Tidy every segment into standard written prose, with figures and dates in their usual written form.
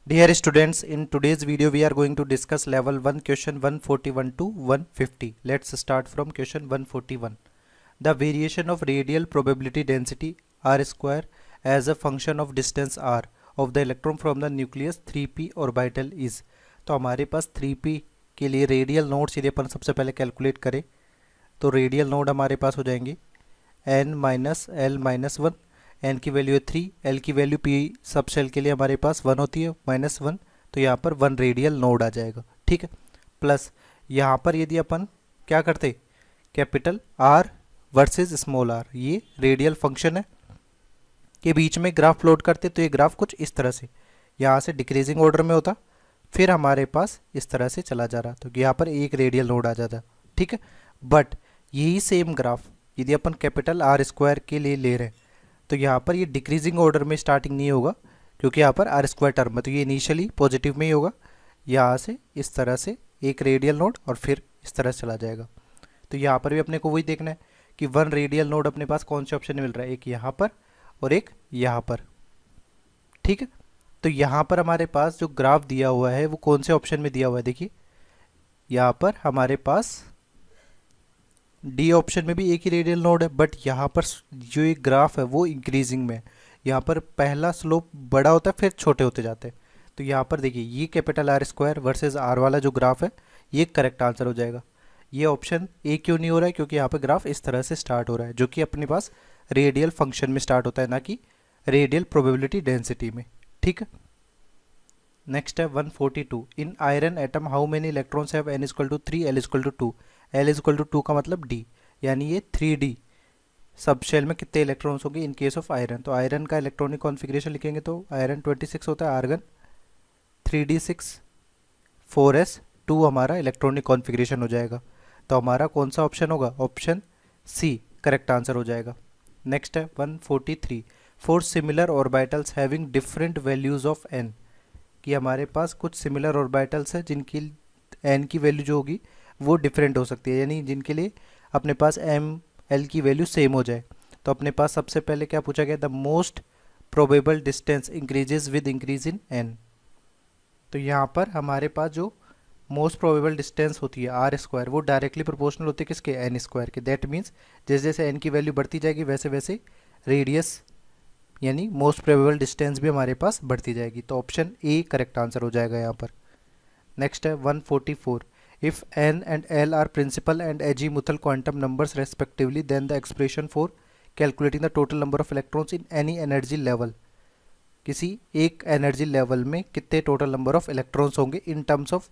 Dear students, in today's video we are going to discuss level 1 question 141 to 150. Let's start from question 141. The variation of radial probability density r square as a function of distance r of the electron from the nucleus 3p orbital is. तो हमारे पास 3p के लिए radial nodes यदि अपन सबसे पहले calculate करें तो radial node हमारे पास हो जाएंगे n minus L minus one, N की वैल्यू है 3, एल की वैल्यू पी सब शेल के लिए हमारे पास 1 होती है -1, तो यहाँ पर 1 रेडियल नोड आ जाएगा। ठीक है, प्लस यहाँ पर यदि अपन क्या करते capital R versus small R, ये रेडियल फंक्शन है के बीच में ग्राफ प्लॉट करते तो ये ग्राफ कुछ इस तरह से यहाँ से डिक्रीजिंग ऑर्डर में होता, फिर हमारे पास इस तरह से चला जा रहा, तो यहाँ पर एक रेडियल नोड आ जाता। ठीक है, बट यही सेम ग्राफ यदि अपन कैपिटल आर स्क्वायर के लिए ले रहे हैं तो यहाँ पर ये डिक्रीजिंग ऑर्डर में स्टार्टिंग नहीं होगा क्योंकि यहाँ पर आर स्क्वायर टर्म है, तो ये इनिशियली पॉजिटिव में ही होगा। यहाँ से इस तरह से एक रेडियल नोड और फिर इस तरह से चला जाएगा। तो यहाँ पर भी अपने को वही देखना है कि 1 रेडियल नोड अपने पास कौन से ऑप्शन में मिल रहा है, एक यहाँ पर और एक यहाँ पर। ठीक है, तो यहाँ पर हमारे पास जो ग्राफ दिया हुआ है वो कौन से ऑप्शन में दिया हुआ है, देखिए यहाँ पर हमारे पास डी ऑप्शन में भी एक ही रेडियल नोड है, बट यहाँ पर जो एक ग्राफ है वो इंक्रीजिंग में है। यहाँ पर पहला स्लोप बड़ा होता है फिर छोटे होते जाते हैं। तो यहाँ पर देखिए ये capital R square versus R वाला जो ग्राफ है ये करेक्ट आंसर हो जाएगा। ये ऑप्शन ए क्यों नहीं हो रहा है, क्योंकि यहाँ पर ग्राफ इस तरह से स्टार्ट हो रहा है जो कि अपने पास रेडियल फंक्शन में स्टार्ट होता है, ना कि रेडियल प्रोबेबिलिटी डेंसिटी में। ठीक है, नेक्स्ट है 142। In iron atom how many electrons have n equal to 3 l equal to 2। l equal to 2 का मतलब d, यानी ये 3d सब शेल में कितने इलेक्ट्रॉन्स होंगे इन केस ऑफ आयरन। तो आयरन का इलेक्ट्रॉनिक कॉन्फ़िगरेशन लिखेंगे तो आयरन 26 होता है, आर्गन 3d6 4s 2 हमारा इलेक्ट्रॉनिक कॉन्फ़िगरेशन हो जाएगा। तो हमारा कौन सा ऑप्शन होगा, ऑप्शन सी करेक्ट आंसर हो जाएगा। नेक्स्ट है 143। For similar orbitals having different values of n, कि हमारे पास कुछ सिमिलर ऑर्बिटल्स है जिनकी n की वैल्यू जो होगी वो डिफरेंट हो सकती है, यानी जिनके लिए अपने पास m l की वैल्यू सेम हो जाए। तो अपने पास सबसे पहले क्या पूछा गया, the most probable distance increases with increase in n। तो यहाँ पर हमारे पास जो मोस्ट प्रोबेबल डिस्टेंस होती है आर स्क्वायर वो डायरेक्टली प्रोपोर्शनल होती है किसके, एन स्क्वायर के। दैट मीन्स जैसे जैसे n की वैल्यू बढ़ती जाएगी वैसे वैसे रेडियस यानी मोस्ट प्रोबेबल डिस्टेंस भी हमारे पास बढ़ती जाएगी। तो ऑप्शन ए करेक्ट आंसर हो जाएगा यहाँ पर। नेक्स्ट है 144। If n and l are principal and azimuthal quantum numbers respectively then the expression for calculating the total number of electrons in any energy level, किसी एक एनर्जी लेवल में कितने total number of electrons होंगे in terms of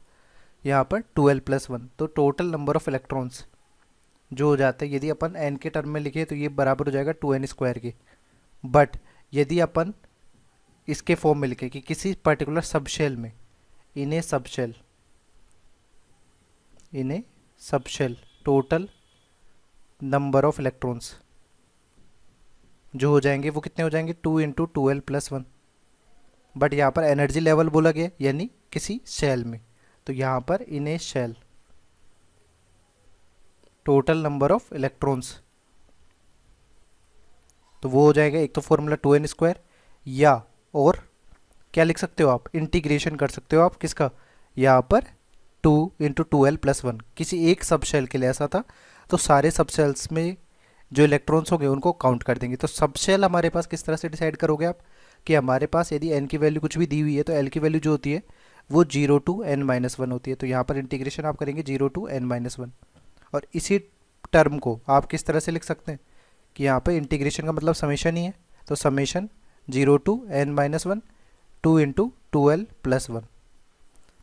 यहाँ पर 12+1। तो total number of electrons जो हो जाते हैं यदि अपन n के टर्म में लिखे तो ये बराबर हो जाएगा 2n स्क्वायर के, बट यदि अपन इसके फॉर्म में लिखे कि किसी पर्टिकुलर सबशेल में इन्हें subshell total number of electrons जो हो जाएंगे वो कितने हो जाएंगे 2 इंटू 12+1, बट यहाँ पर एनर्जी लेवल बोला गया यानी किसी शेल में, तो यहाँ पर इन्हें shell total number of electrons तो वो हो जाएगा एक तो फॉर्मूला 2n स्क्वायर, या और क्या लिख सकते हो आप, इंटीग्रेशन कर सकते हो आप किसका, यहाँ पर 2 इंटू 2l+1 किसी एक सब शेल के लिए ऐसा था, तो सारे सब शेल्स में जो इलेक्ट्रॉन्स होंगे उनको काउंट कर देंगे। तो सब शेल हमारे पास किस तरह से डिसाइड करोगे आप कि हमारे पास यदि n की वैल्यू कुछ भी दी हुई है तो l की वैल्यू जो होती है वो 0 टू n-1 होती है। तो यहाँ पर इंटीग्रेशन आप करेंगे 0 टू n-1, और इसी टर्म को आप किस तरह से लिख सकते हैं कि यहाँ पे इंटीग्रेशन का मतलब समेशन ही है, तो summation 0 to n-1 2 into 2l+1।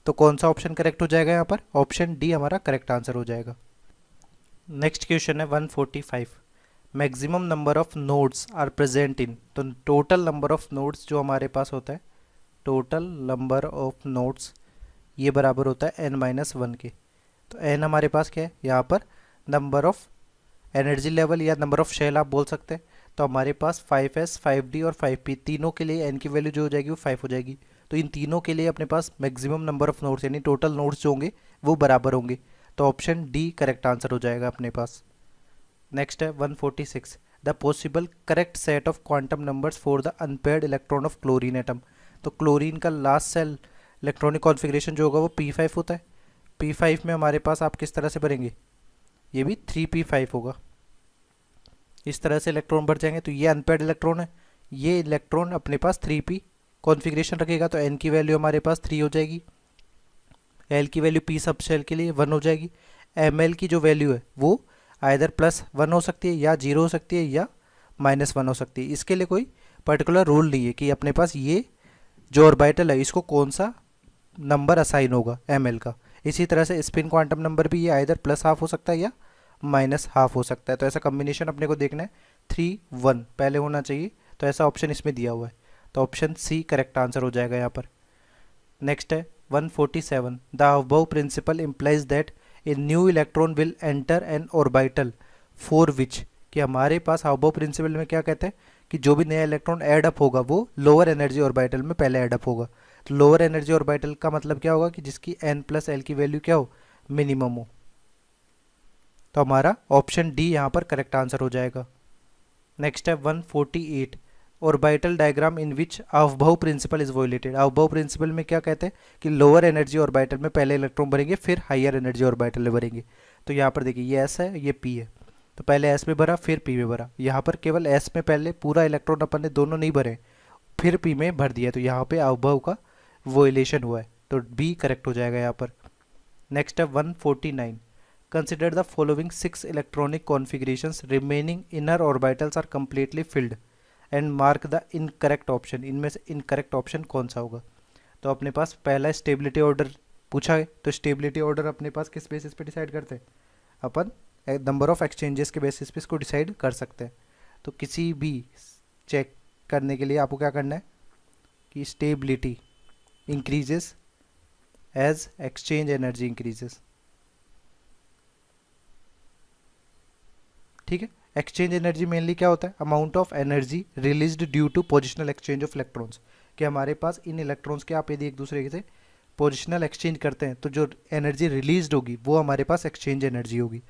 तो कौन सा ऑप्शन करेक्ट हो जाएगा यहाँ पर, ऑप्शन डी हमारा करेक्ट आंसर हो जाएगा। नेक्स्ट क्वेश्चन है 145। Maximum number of nodes are present in, तो टोटल नंबर ऑफ नोड्स जो हमारे पास होता है, टोटल नंबर ऑफ नोड्स ये बराबर होता है n-1 के। तो n हमारे पास क्या है यहाँ पर, नंबर ऑफ एनर्जी लेवल या नंबर ऑफ शेल आप बोल सकते हैं। तो हमारे पास 5s 5d और 5p तीनों के लिए n की वैल्यू जो हो जाएगी वो 5 हो जाएगी। तो इन तीनों के लिए अपने पास मैक्सिमम नंबर ऑफ नोड्स यानी टोटल नोड्स जो होंगे वो बराबर होंगे। तो ऑप्शन डी करेक्ट आंसर हो जाएगा अपने पास। नेक्स्ट है 146। The possible correct set of quantum numbers for the unpaired electron of chlorine atom. तो क्लोरीन का लास्ट सेल इलेक्ट्रॉनिक कॉन्फ़िगरेशन जो होगा वो P5 होता है। P5 में हमारे पास आप किस तरह से भरेंगे, ये भी 3p5 होगा। इस तरह से इलेक्ट्रॉन भर जाएंगे। तो ये अनपेयर्ड इलेक्ट्रॉन है, ये इलेक्ट्रॉन अपने पास 3p कॉन्फ़िगरेशन रखेगा, तो n की वैल्यू हमारे पास 3 हो जाएगी, l की वैल्यू p सब शेल के लिए 1 हो जाएगी, ml की जो वैल्यू है वो आइदर +1 हो सकती है या 0 हो सकती है या -1 हो सकती है। इसके लिए कोई पर्टिकुलर रूल नहीं है कि अपने पास ये जो ऑर्बिटल है इसको कौन सा नंबर असाइन होगा ml का। इसी तरह से स्पिन क्वांटम नंबर भी ये आइदर +½ हो सकता है या -½ हो सकता है। तो ऐसा कम्बिनेशन अपने को देखना है, 3 1 पहले होना चाहिए, तो ऐसा ऑप्शन इसमें दिया हुआ है, तो ऑप्शन सी करेक्ट आंसर हो जाएगा यहाँ पर। नेक्स्ट है 147, the above principle implies that a new electron will enter an orbital for which, कि हमारे पास अबव प्रिंसिपल में क्या कहते हैं कि जो भी नया इलेक्ट्रॉन ऐड अप होगा वो लोअर एनर्जी ऑर्बिटल में पहले ऐड अप होगा। तो लोअर एनर्जी ऑर्बिटल का मतलब क्या होगा कि जिसकी n + l की वैल्यू क्या हो, मिनिमम हो। तो हमारा ऑप्शन डी यहाँ पर करेक्ट आंसर हो जाएगा। नेक्स्ट है 148, orbital diagram in which Aufbau principle is violated. Aufbau principle में क्या कहते हैं कि लोअर एनर्जी ऑर्बिटल में पहले इलेक्ट्रॉन भरेंगे फिर हायर एनर्जी ऑर्बिटल में भरेंगे। तो यहाँ पर देखिए ये S है ये P है, तो पहले S में भरा फिर P में भरा। यहाँ पर केवल S में पहले पूरा इलेक्ट्रॉन अपन ने दोनों नहीं भरे, फिर P में भर दिया, तो यहाँ पे अबव का वोलेशन हुआ है, तो B करेक्ट हो जाएगा यहाँ पर। नेक्स्ट है 149, consider the following 6 electronic configurations remaining inner orbitals are completely filled and mark the incorrect option. इनमें से इनकरेक्ट ऑप्शन कौन सा होगा। तो अपने पास पहला स्टेबिलिटी ऑर्डर पूछा है, तो स्टेबिलिटी ऑर्डर अपने पास किस बेसिस पे डिसाइड करते हैं, अपन नंबर ऑफ एक्सचेंजेस के बेसिस पे इसको डिसाइड कर सकते हैं। तो किसी भी चेक करने के लिए आपको क्या करना है कि stability increases as exchange energy increases, ठीक है। एक्सचेंज एनर्जी मेनली क्या होता है, amount of energy released due to positional exchange of electrons, कि हमारे पास इन इलेक्ट्रॉन्स के आप यदि एक दूसरे से पोजिशनल एक्सचेंज करते हैं तो जो एनर्जी रिलीज्ड होगी वो हमारे पास एक्सचेंज एनर्जी होगी।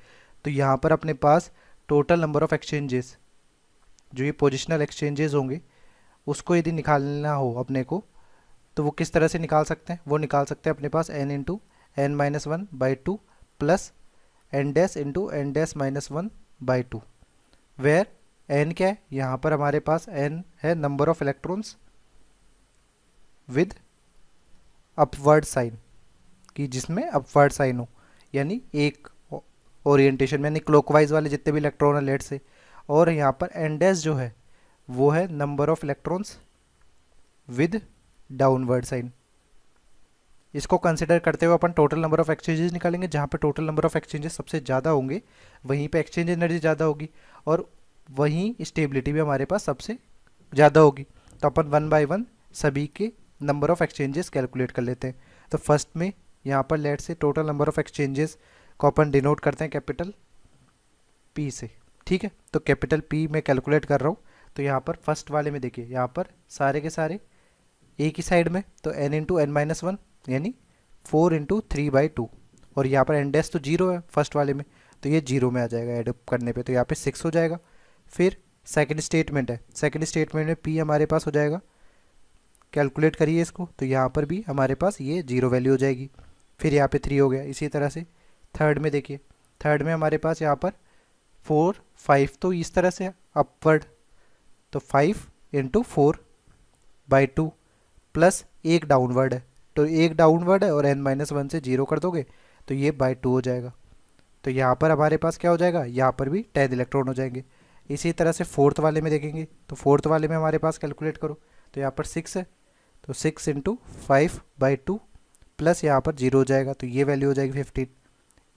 तो यहाँ पर अपने पास टोटल नंबर ऑफ एक्सचेंजेस, जो ये पोजिशनल एक्सचेंजेस होंगे उसको यदि निकालना हो अपने को, तो वो किस तरह से निकाल सकते हैं, वो निकाल सकते हैं अपने पास n × n-1/2 plus n-n-1/2, where n क्या है, यहाँ पर हमारे पास n है number of electrons with upward sign, कि जिसमें अपवर्ड साइन हो, यानी एक ओरिएंटेशन में, यानी क्लॉकवाइज वाले जितने भी इलेक्ट्रॉन है लेट से। और यहाँ पर n' जो है वो है number of electrons with downward sign. इसको कंसिडर करते हुए अपन टोटल नंबर ऑफ एक्सचेंजेस निकालेंगे, जहाँ पे टोटल नंबर ऑफ एक्सचेंजेस सबसे ज़्यादा होंगे वहीं पे एक्सचेंज एनर्जी ज़्यादा होगी और वहीं स्टेबिलिटी भी हमारे पास सबसे ज़्यादा होगी। तो अपन 1 बाय 1 सभी के नंबर ऑफ एक्सचेंजेस कैलकुलेट कर लेते हैं। तो फर्स्ट में यहाँ पर लेट से टोटल नंबर ऑफ एक्सचेंजेस को अपन डिनोट करते हैं कैपिटल P से, ठीक है। तो कैपिटल P में कैलकुलेट कर रहा हूँ। तो यहाँ पर फर्स्ट वाले में देखिए, यहाँ पर सारे के सारे एक ही साइड में, तो n × n-1 यानी 4 × 3/2, और यहाँ पर n' तो 0 है फर्स्ट वाले में, तो ये 0 में आ जाएगा एड करने पे, तो यहाँ पे 6 हो जाएगा। फिर सेकंड स्टेटमेंट है, सेकंड स्टेटमेंट में P हमारे पास हो जाएगा, कैलकुलेट करिए इसको, तो यहाँ पर भी हमारे पास ये 0 वैल्यू हो जाएगी। फिर यहाँ पे 3 हो गया। इसी तरह से थर्ड में देखिए, थर्ड में हमारे पास यहाँ पर 4 5, तो इस तरह से अपवर्ड, तो 5 × 4/2 प्लस एक डाउनवर्ड है, तो एक डाउनवर्ड है और n-1 से 0 कर दोगे तो ये /2 हो जाएगा। तो यहाँ पर हमारे पास क्या हो जाएगा, यहाँ पर भी 10 इलेक्ट्रॉन हो जाएंगे। इसी तरह से फोर्थ वाले में देखेंगे, तो फोर्थ वाले में हमारे पास कैलकुलेट करो, तो यहाँ पर 6 है, तो 6 × 5/2 प्लस यहाँ पर 0 हो जाएगा, तो ये वैल्यू हो जाएगी 15।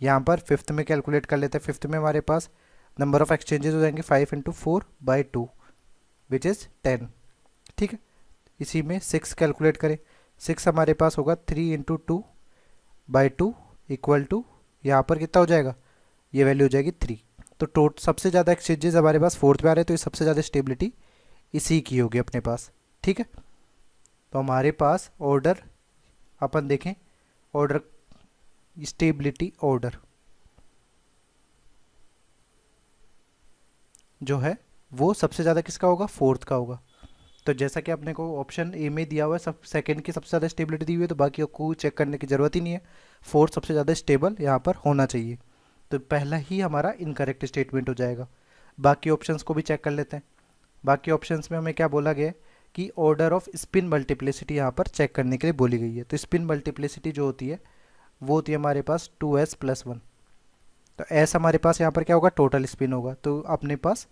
यहाँ पर फिफ्थ में कैलकुलेट कर लेते हैं। फिफ्थ में हमारे पास नंबर ऑफ एक्सचेंजेस हो जाएंगे 5 × 4/2 विच इज़ 10, ठीक है। इसी में 6 कैलकुलेट करें, 6 हमारे पास होगा 3 × 2/2 इक्वल टू, यहाँ पर कितना हो जाएगा, ये वैल्यू हो जाएगी 3। तो सबसे ज़्यादा एक्सचेंजेस हमारे पास फोर्थ में आ रहे हैं, तो ये सबसे ज़्यादा स्टेबिलिटी इसी की होगी अपने पास, ठीक है। तो हमारे पास ऑर्डर अपन देखें, ऑर्डर स्टेबिलिटी ऑर्डर जो है वो सबसे ज़्यादा किसका होगा, फोर्थ का होगा। तो जैसा कि आपने को ऑप्शन ए में दिया हुआ है, सब सेकंड की सबसे ज़्यादा स्टेबिलिटी दी हुई है, तो बाकी को चेक करने की ज़रूरत ही नहीं है। फोर्थ सबसे ज़्यादा स्टेबल यहाँ पर होना चाहिए, तो पहला ही हमारा इनकरेक्ट स्टेटमेंट हो जाएगा। बाकी ऑप्शंस को भी चेक कर लेते हैं। बाकी ऑप्शंस में हमें क्या बोला गया है कि ऑर्डर ऑफ स्पिन मल्टीप्लिसिटी यहाँ पर चेक करने के लिए बोली गई है। तो स्पिन मल्टीप्लिसिटी जो होती है वो होती है हमारे पास 2s+1। तो s हमारे पास यहाँ पर क्या होगा, टोटल स्पिन होगा। तो अपने पास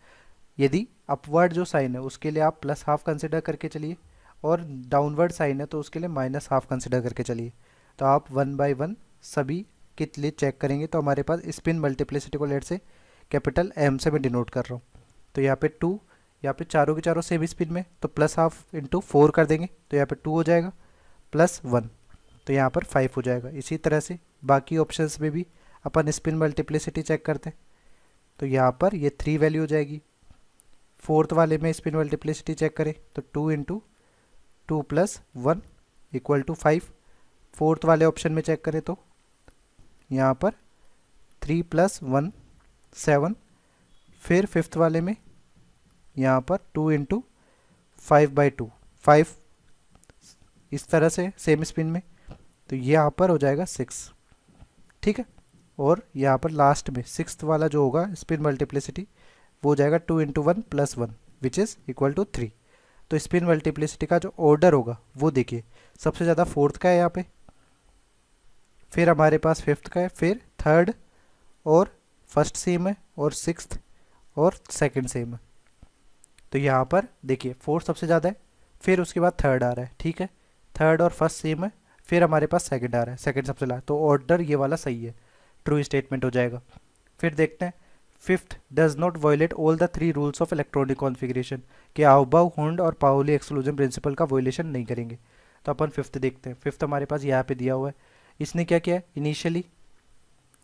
यदि अपवर्ड जो साइन है उसके लिए आप +½ कंसिडर करके चलिए, और डाउनवर्ड साइन है तो उसके लिए -½ कंसिडर करके चलिए। तो आप 1 बाय 1 सभी के लिए चेक करेंगे, तो हमारे पास स्पिन मल्टीप्लिसिटी को लेट से कैपिटल M से मैं डिनोट कर रहा हूँ। तो यहाँ पे 2, यहाँ पे चारों के चारों सेम स्पिन में, तो +½ इंटू 4 कर देंगे, तो यहाँ पे 2 हो जाएगा, +1, तो यहाँ पर 5 हो जाएगा। इसी तरह से बाकी ऑप्शंस में भी अपन स्पिन मल्टीप्लिसिटी चेक करते हैं, तो यहाँ पर ये 3 वैल्यू हो जाएगी। फोर्थ वाले में स्पिन मल्टीप्लिसिटी चेक करें तो 2 इंटू 2 + 1 = 5। फोर्थ वाले ऑप्शन में चेक करें तो यहाँ पर 3 + 1 7। फिर फिफ्थ वाले में यहाँ पर 2 इंटू 5/2 5, इस तरह से सेम स्पिन में, तो ये यहाँ पर हो जाएगा 6। ठीक है, और यहाँ पर लास्ट में सिक्स्थ वाला जो होगा स्पिन मल्टीप्लिसिटी वो हो जाएगा 2 into 1 + 1 which is equal to 3। तो स्पिन मल्टीप्लिसिटी का जो ऑर्डर होगा वो देखिए, सबसे ज़्यादा फोर्थ का है यहाँ पे, फिर हमारे पास फिफ्थ का है, फिर थर्ड और फर्स्ट सेम है, और सिक्स्थ और सेकंड सेम है। तो यहाँ पर देखिए फोर्थ सबसे ज़्यादा है, फिर उसके बाद थर्ड आ रहा है। ठीक है, थर्ड और फर्स्ट सेम है, फिर हमारे पास सेकंड आ रहा है, सेकंड सबसे ज़्यादा, तो ऑर्डर ये वाला सही है, ट्रू स्टेटमेंट हो जाएगा। फिर देखते हैं, fifth does not violate all the 3 rules of electronic configuration, कि आउबाउ, हुंड और पाउली एक्सक्लूजन प्रिंसिपल का वायलेशन नहीं करेंगे। तो अपन फिफ्थ देखते हैं। फिफ्थ हमारे पास यहाँ पे दिया हुआ है, इसने क्या किया है, इनिशियली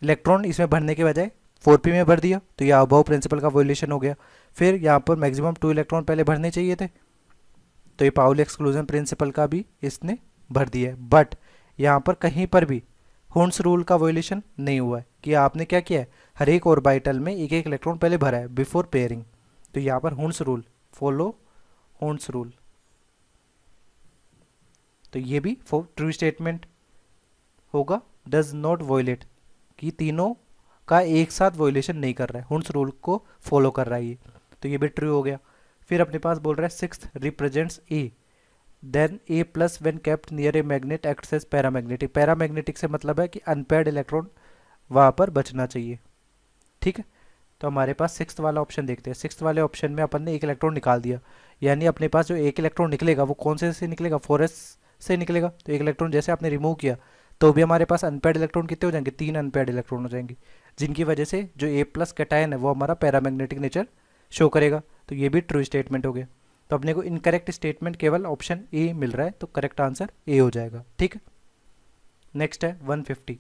इलेक्ट्रॉन इसमें भरने के बजाय 4p में भर दिया, तो ये अबाउ प्रिंसिपल का वायलेशन हो गया। फिर यहाँ पर मैक्सिमम 2 इलेक्ट्रॉन पहले भरने चाहिए थे, तो ये पाउली एक्सक्लूजन प्रिंसिपल का भी इसने भर दिया है। बट यहाँ पर कहीं पर भी हुंड्स रूल का वायलेशन नहीं हुआ है, कि आपने क्या किया है, हर एक ऑर्बिटल में एक एक इलेक्ट्रॉन पहले भरा है बिफोर पेयरिंग। तो यहाँ पर Hund's rule, follow Hund's rule, तो ये भी ट्रू स्टेटमेंट होगा। डज नॉट वायलेट, कि तीनों का एक साथ वायलेशन नहीं कर रहा है, हुंड्स रूल को फॉलो कर रहा है ये, तो ये भी ट्रू हो गया। फिर अपने पास बोल रहा है sixth represents A, then A+ when kept near a magnet acts as paramagnetic. Paramagnetic से मतलब है कि अनपेयर्ड इलेक्ट्रॉन वहाँ पर बचना चाहिए। ठीक है, तो हमारे पास सिक्स्थ वाला ऑप्शन देखते हैं। सिक्स्थ वाले ऑप्शन में अपन ने एक इलेक्ट्रॉन निकाल दिया, यानी अपने पास जो एक इलेक्ट्रॉन निकलेगा वो कौन से निकलेगा, 4s से निकलेगा। तो एक इलेक्ट्रॉन जैसे आपने रिमूव किया तो भी हमारे पास अनपेयर्ड इलेक्ट्रॉन कितने हो जाएंगे, 3 अनपेयर्ड इलेक्ट्रॉन हो जाएंगे, जिनकी वजह से जो A+ कैटायन है वो हमारा पैरामैग्नेटिक नेचर शो करेगा। तो ये भी ट्रू स्टेटमेंट हो गया। तो अपने को इनकरेक्ट स्टेटमेंट केवल ऑप्शन ए मिल रहा है, तो करेक्ट आंसर ए हो जाएगा। ठीक है, नेक्स्ट है 150,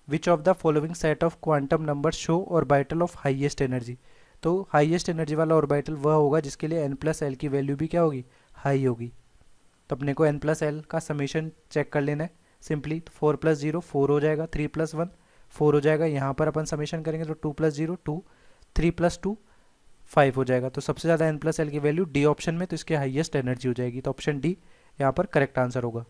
which of the following set of quantum number show orbital of highest energy. तो हाईएस्ट एनर्जी वाला ऑर्बिटल वह होगा जिसके लिए n+l की वैल्यू भी क्या होगी, हाई होगी। तो अपने को n+l का समेशन चेक कर लेना है सिंपली। तो 4 + 0 4 हो जाएगा, 3 + 1 4 हो जाएगा, यहाँ पर अपन समेशन करेंगे तो 2 + 0 2, 3 + 2 5 हो जाएगा। तो सबसे ज़्यादा n+l की वैल्यू डी ऑप्शन में, तो इसकी हाईएस्ट एनर्जी हो जाएगी। तो ऑप्शन डी यहाँ पर करेक्ट आंसर होगा।